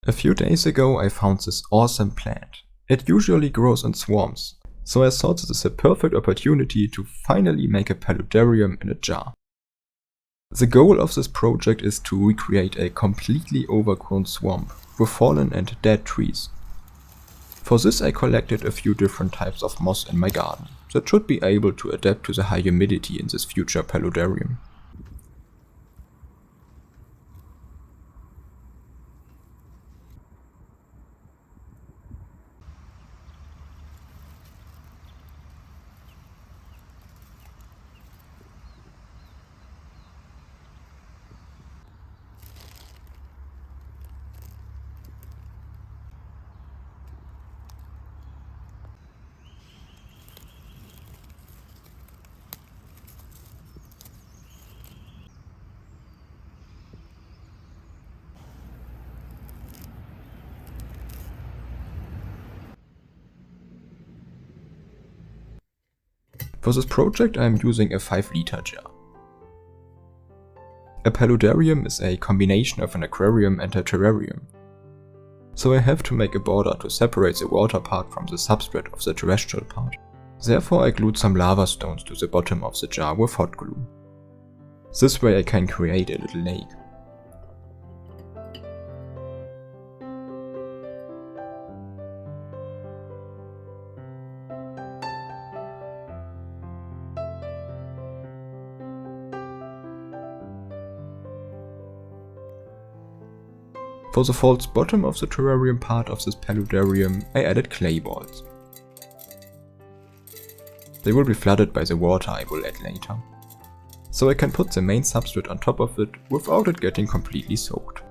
A few days ago I found this awesome plant. It usually grows in swarms, so I thought this is a perfect opportunity to finally make a paludarium in a jar. The goal of this project is to recreate a completely overgrown swamp with fallen and dead trees. For this I collected a few different types of moss in my garden that should be able to adapt to the high humidity in this future paludarium. For this project I am using a 5-liter jar. A paludarium is a combination of an aquarium and a terrarium. So I have to make a border to separate the water part from the substrate of the terrestrial part. Therefore I glued some lava stones to the bottom of the jar with hot glue. This way I can create a little lake. For the false bottom of the terrarium part of this paludarium, I added clay balls. They will be flooded by the water I will add later. So I can put the main substrate on top of it without it getting completely soaked.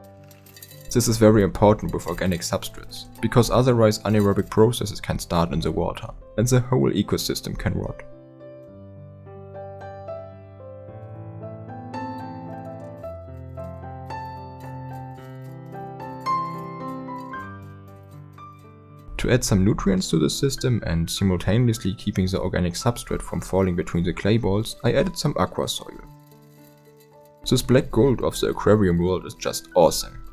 This is very important with organic substrates, because otherwise anaerobic processes can start in the water and the whole ecosystem can rot. To add some nutrients to the system and simultaneously keeping the organic substrate from falling between the clay balls, I added some aqua soil. This black gold of the aquarium world is just awesome.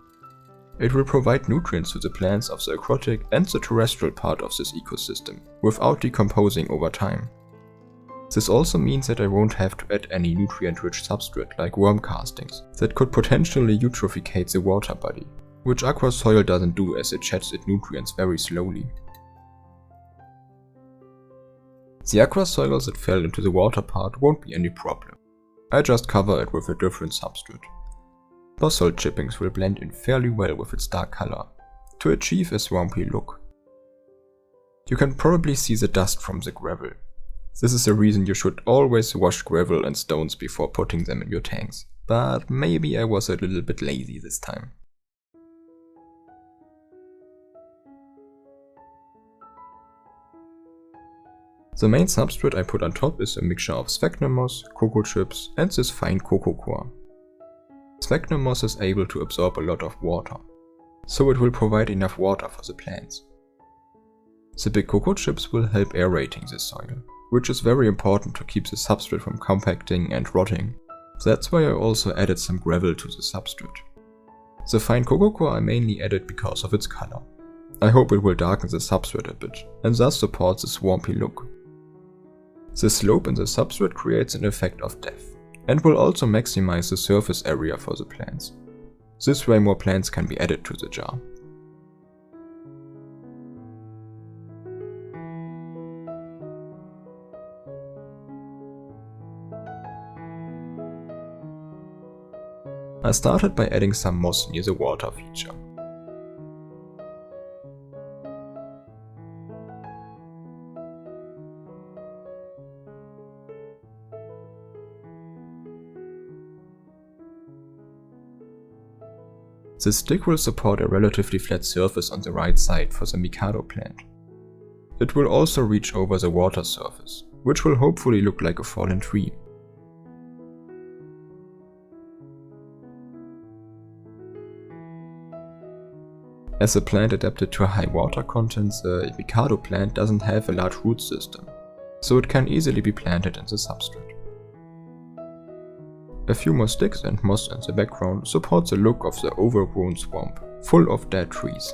It will provide nutrients to the plants of the aquatic and the terrestrial part of this ecosystem, without decomposing over time. This also means that I won't have to add any nutrient-rich substrate like worm castings that could potentially eutrophiate the water body, which aqua soil doesn't do as it sheds its nutrients very slowly. The aqua soil that fell into the water part won't be any problem. I just cover it with a different substrate. Basalt chippings will blend in fairly well with its dark color, to achieve a swampy look. You can probably see the dust from the gravel. This is the reason you should always wash gravel and stones before putting them in your tanks, but maybe I was a little bit lazy this time. The main substrate I put on top is a mixture of sphagnum moss, cocoa chips and this fine cocoa coir. Sphagnum moss is able to absorb a lot of water, so it will provide enough water for the plants. The big cocoa chips will help aerating the soil, which is very important to keep the substrate from compacting and rotting. That's why I also added some gravel to the substrate. The fine cocoa coir I mainly added because of its color. I hope it will darken the substrate a bit and thus support the swampy look. The slope in the substrate creates an effect of depth and will also maximize the surface area for the plants. This way more plants can be added to the jar. I started by adding some moss near the water feature. The stick will support a relatively flat surface on the right side for the Mikado plant. It will also reach over the water surface, which will hopefully look like a fallen tree. As a plant adapted to high water content, the Mikado plant doesn't have a large root system, so it can easily be planted in the substrate. A few more sticks and moss in the background support the look of the overgrown swamp, full of dead trees.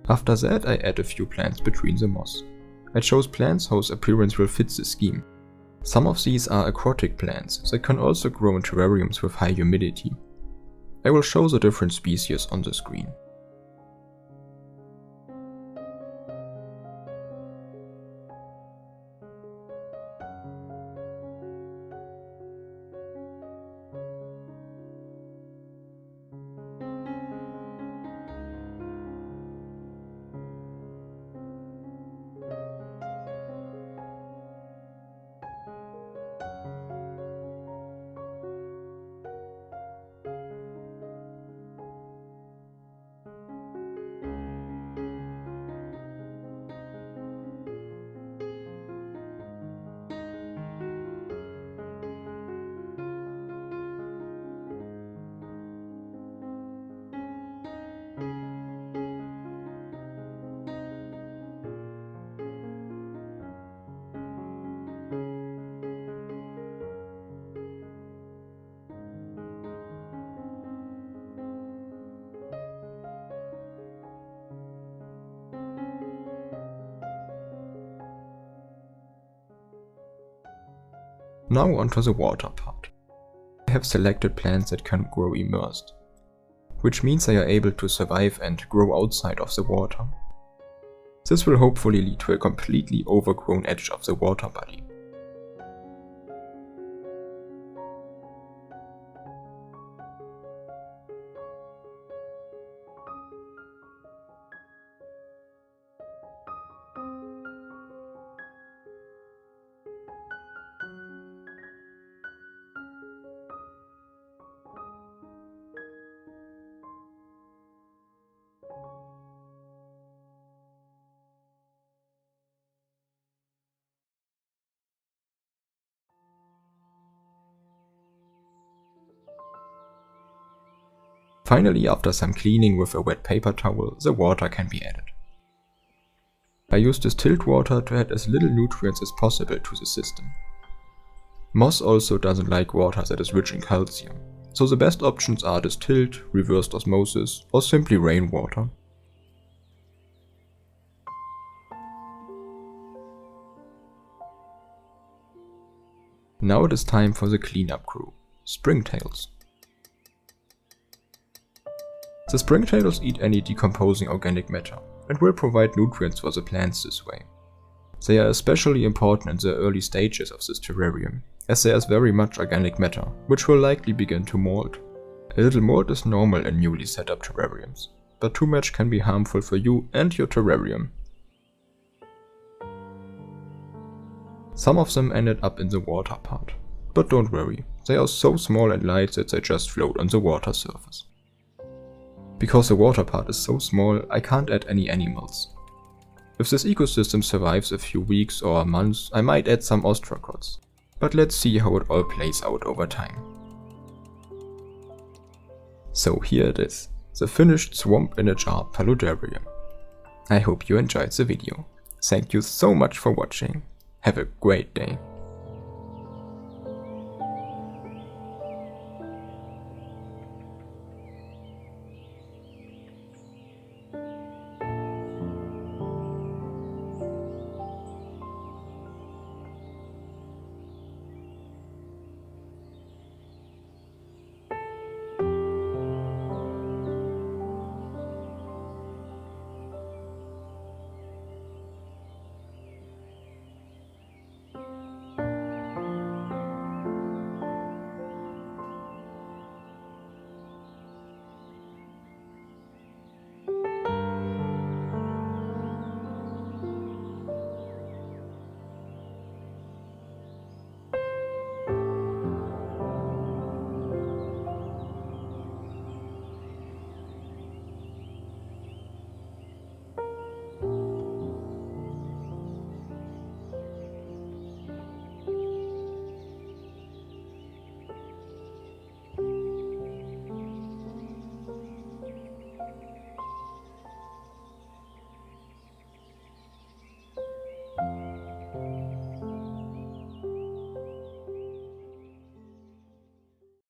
After that I add a few plants between the moss. I chose plants whose appearance will fit the scheme. Some of these are aquatic plants that can also grow in terrariums with high humidity. I will show the different species on the screen. Now onto the water part. I have selected plants that can grow immersed, which means they are able to survive and grow outside of the water. This will hopefully lead to a completely overgrown edge of the water body. Finally, after some cleaning with a wet paper towel, the water can be added. I use distilled water to add as little nutrients as possible to the system. Moss also doesn't like water that is rich in calcium, so the best options are distilled, reversed osmosis, or simply rainwater. Now it is time for the cleanup crew, springtails. The springtails eat any decomposing organic matter and will provide nutrients for the plants this way. They are especially important in the early stages of this terrarium, as there is very much organic matter, which will likely begin to mold. A little mold is normal in newly set up terrariums, but too much can be harmful for you and your terrarium. Some of them ended up in the water part, but don't worry, they are so small and light that they just float on the water surface. Because the water part is so small, I can't add any animals. If this ecosystem survives a few weeks or months, I might add some ostracods, but let's see how it all plays out over time. So here it is, the finished swamp in a jar paludarium. I hope you enjoyed the video. Thank you so much for watching. Have a great day.